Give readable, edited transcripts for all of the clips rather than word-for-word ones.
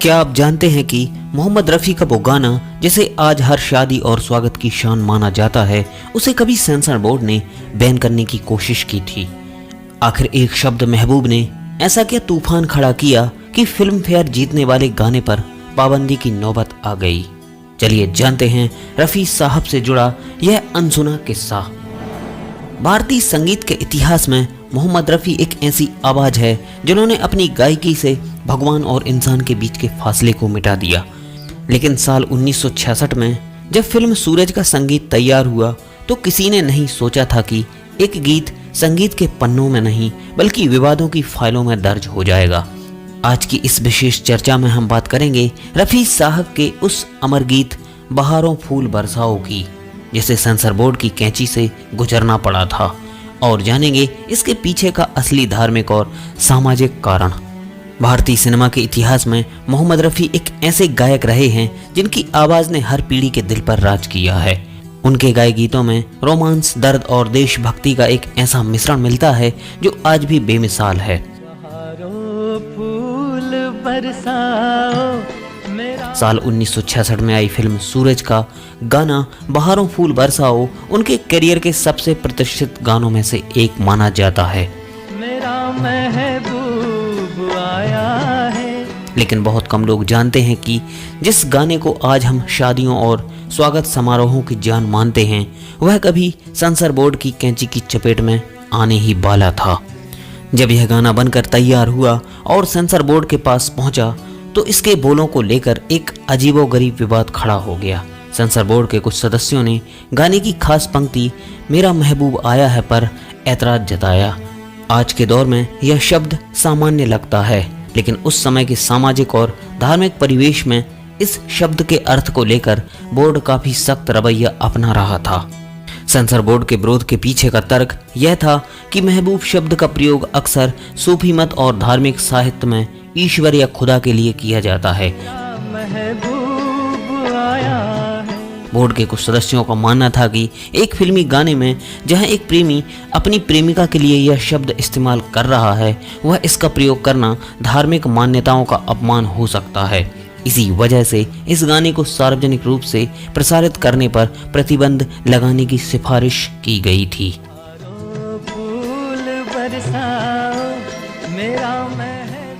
क्या आप जानते हैं कि मोहम्मद रफ़ी का वो गाना जिसे आज हर शादी और स्वागत की शान माना जाता है, उसे कभी सेंसर बोर्ड ने बैन करने की कोशिश की थी। आखिर एक शब्द महबूब ने ऐसा क्या तूफान खड़ा किया कि फिल्म फेयर जीतने वाले गाने पर पाबंदी की नौबत आ गई। चलिए जानते हैं रफ़ी साहब से जुड़ा यह अनसुना किस्सा। भारतीय संगीत के इतिहास में मोहम्मद रफ़ी एक ऐसी आवाज है जिन्होंने अपनी गायकी से भगवान और इंसान के बीच के फासले को मिटा दिया। लेकिन साल 1966 में जब फिल्म सूरज का संगीत तैयार हुआ तो किसी ने नहीं सोचा था कि एक गीत संगीत के पन्नों में नहीं बल्कि विवादों की फाइलों में दर्ज हो जाएगा। आज की इस विशेष चर्चा में हम बात करेंगे रफ़ी साहब के उस अमर गीत बहारों फूल बरसाओ की, जिसे सेंसर बोर्ड की कैंची से गुजरना पड़ा था, और जानेंगे इसके पीछे का असली धार्मिक और सामाजिक कारण। भारतीय सिनेमा के इतिहास में मोहम्मद रफ़ी एक ऐसे गायक रहे हैं जिनकी आवाज ने हर पीढ़ी के दिल पर राज किया है। उनके गाए गीतों में रोमांस, दर्द और देशभक्ति का एक ऐसा मिश्रण मिलता है जो आज भी बेमिसाल है। साल 1966 में आई फिल्म सूरज का गाना बहारों फूल बरसाओ उनके करियर के सबसे प्रतिष्ठित गानों में से एक माना जाता है। मेरा महबूब आया है। लेकिन बहुत कम लोग जानते हैं कि जिस गाने को आज हम शादियों और स्वागत समारोहों की जान मानते हैं, वह कभी सेंसर बोर्ड की कैंची की चपेट में आने ही वाला था। जब यह गाना बनकर तैयार हुआ और सेंसर बोर्ड के पास पहुंचा तो इसके बोलों को लेकर एक अजीबोगरीब विवाद खड़ा हो गया। सेंसर बोर्ड के कुछ सदस्यों ने गाने की खास पंक्ति मेरा महबूब आया है पर ऐतराज जताया। आज के दौर में यह शब्द सामान्य लगता है, लेकिन उस समय के सामाजिक और धार्मिक परिवेश में इस शब्द के अर्थ को लेकर बोर्ड काफी सख्त रवैया अपना रहा था। सेंसर बोर्ड के विरोध के पीछे का तर्क यह था कि महबूब शब्द का प्रयोग अक्सर सूफी मत और धार्मिक साहित्य में ईश्वर या खुदा के लिए किया जाता है। बोर्ड के कुछ सदस्यों का मानना था कि एक फिल्मी गाने में जहां एक प्रेमी अपनी प्रेमिका के लिए यह शब्द इस्तेमाल कर रहा है, वह इसका प्रयोग करना धार्मिक मान्यताओं का अपमान हो सकता है। इसी वजह से इस गाने को सार्वजनिक रूप से प्रसारित करने पर प्रतिबंध लगाने की सिफारिश की गई थी।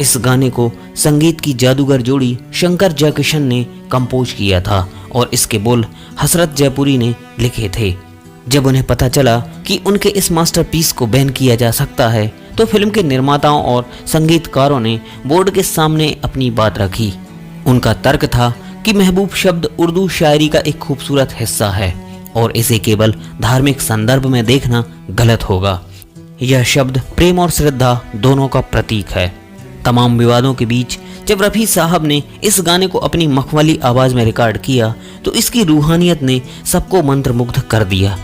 इस गाने को संगीत की जादूगर जोड़ी शंकर जयकिशन ने कंपोज किया था और इसके बोल हसरत जयपुरी ने लिखे थे। जब उन्हें पता चला कि उनके इस मास्टरपीस को बैन किया जा सकता है तो फिल्म के निर्माताओं और संगीतकारों ने बोर्ड के सामने अपनी बात रखी। उनका तर्क था कि महबूब शब्द उर्दू शायरी का एक खूबसूरत हिस्सा है और इसे केवल धार्मिक संदर्भ में देखना गलत होगा। यह शब्द प्रेम और श्रद्धा दोनों का प्रतीक है। तमाम विवादों के बीच जब रफ़ी साहब ने इस गाने को अपनी मखमली आवाज में रिकॉर्ड किया तो इसकी रूहानियत ने सबको मंत्रमुग्ध कर दिया।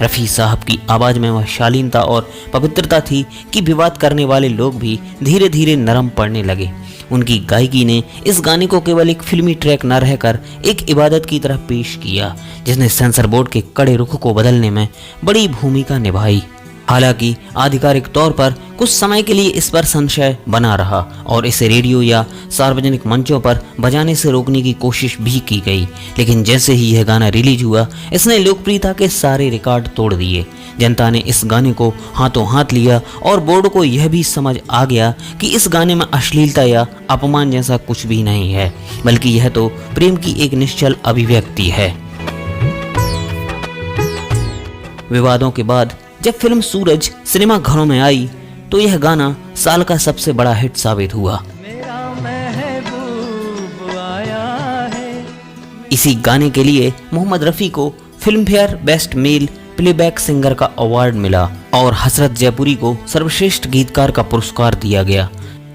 रफ़ी साहब की आवाज में वह शालीनता और पवित्रता थी कि विवाद करने वाले लोग भी धीरे धीरे नरम पड़ने लगे। उनकी गायकी ने इस गाने को केवल एक फिल्मी ट्रैक न रहकर एक इबादत की तरह पेश किया, जिसने सेंसर बोर्ड के कड़े रुख को बदलने में बड़ी भूमिका निभाई। हालांकि आधिकारिक तौर पर कुछ समय के लिए इस पर संशय बना रहा और इसे रेडियो या सार्वजनिक मंचों पर बजाने से रोकने की कोशिश भी की गई, लेकिन जैसे ही यह गाना रिलीज हुआ इसने लोकप्रियता के सारे रिकॉर्ड तोड़ दिए। जनता ने इस गाने को हाथों हाथ लिया और बोर्ड को यह भी समझ आ गया कि इस गाने में अश्लीलता या अपमान जैसा कुछ भी नहीं है, बल्कि यह तो प्रेम की एक निश्चल अभिव्यक्ति है। विवादों के बाद जब फिल्म सूरज सिनेमा घरों में आई तो यह गाना साल का सबसे बड़ा हिट साबित हुआ। मेरा महबूब आया है। इसी गाने के लिए मोहम्मद रफ़ी को film fair best male playback singer का अवार्ड मिला और हसरत जयपुरी को सर्वश्रेष्ठ गीतकार का पुरस्कार दिया गया।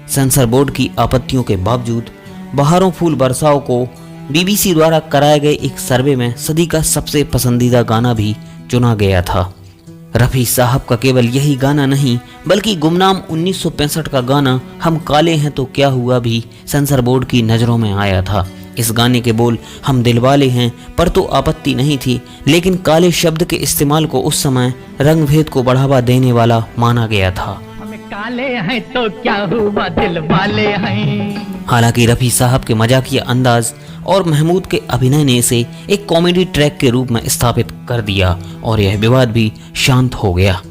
सेंसर बोर्ड की आपत्तियों के बावजूद बहारों फूल बरसाओ को BBC द्वारा कराए गए एक सर्वे में सदी का सबसे पसंदीदा गाना भी चुना गया था। रफ़ी साहब का केवल यही गाना नहीं बल्कि गुमनाम 1965 का गाना हम काले हैं तो क्या हुआ भी सेंसर बोर्ड की नज़रों में आया था। इस गाने के बोल हम दिलवाले हैं पर तो आपत्ति नहीं थी, लेकिन काले शब्द के इस्तेमाल को उस समय रंग भेद को बढ़ावा देने वाला माना गया था। काले हैं तो क्या हुआ दिल वाले हैं। हालांकि रफ़ी साहब के मजाकिया अंदाज और महमूद के अभिनय ने इसे एक कॉमेडी ट्रैक के रूप में स्थापित कर दिया और यह विवाद भी शांत हो गया।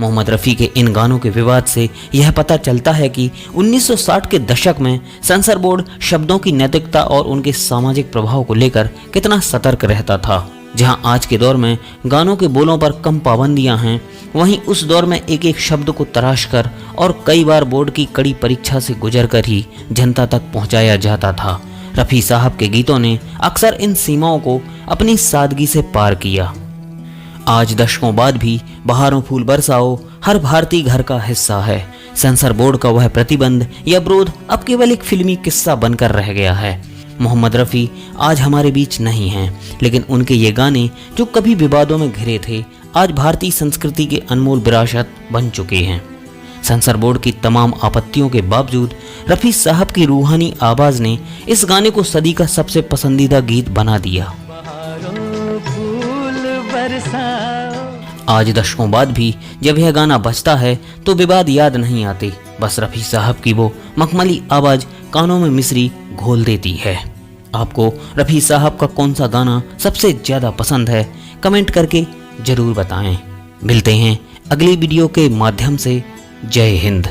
मोहम्मद रफ़ी के इन गानों के विवाद से यह पता चलता है कि 1960 के दशक में सेंसर बोर्ड शब्दों की नैतिकता और उनके सामाजिक प्रभाव को लेकर कितना सतर्क रहता था। जहां आज के दौर में गानों के बोलों पर कम पाबंदियां हैं, वहीं उस दौर में एक एक शब्द को तराश कर और कई बार बोर्ड की कड़ी परीक्षा से गुजरकर ही जनता तक पहुंचाया जाता था। रफ़ी साहब के गीतों ने अक्सर इन सीमाओं को अपनी सादगी से पार किया। आज दशकों बाद भी बहारों फूल बरसाओ हर भारतीय घर का हिस्सा है। सेंसर बोर्ड का वह प्रतिबंध या विरोध अब केवल एक फिल्मी किस्सा बनकर रह गया है। मोहम्मद रफ़ी आज हमारे बीच नहीं हैं, लेकिन उनके ये गाने जो कभी विवादों में घिरे थे, आज भारतीय संस्कृति के अनमोल विरासत बन चुके हैं। सेंसर बोर्ड की तमाम आपत्तियों के बावजूद रफ़ी साहब की रूहानी आवाज ने इस गाने को सदी का सबसे पसंदीदा गीत बना दिया। आज दशकों बाद भी जब यह गाना बजता है तो विवाद याद नहीं आते, बस रफ़ी साहब की वो मखमली आवाज कानों में मिश्री घोल देती है। आपको रफ़ी साहब का कौन सा गाना सबसे ज्यादा पसंद है, कमेंट करके जरूर बताएं। मिलते हैं अगली वीडियो के माध्यम से। जय हिंद।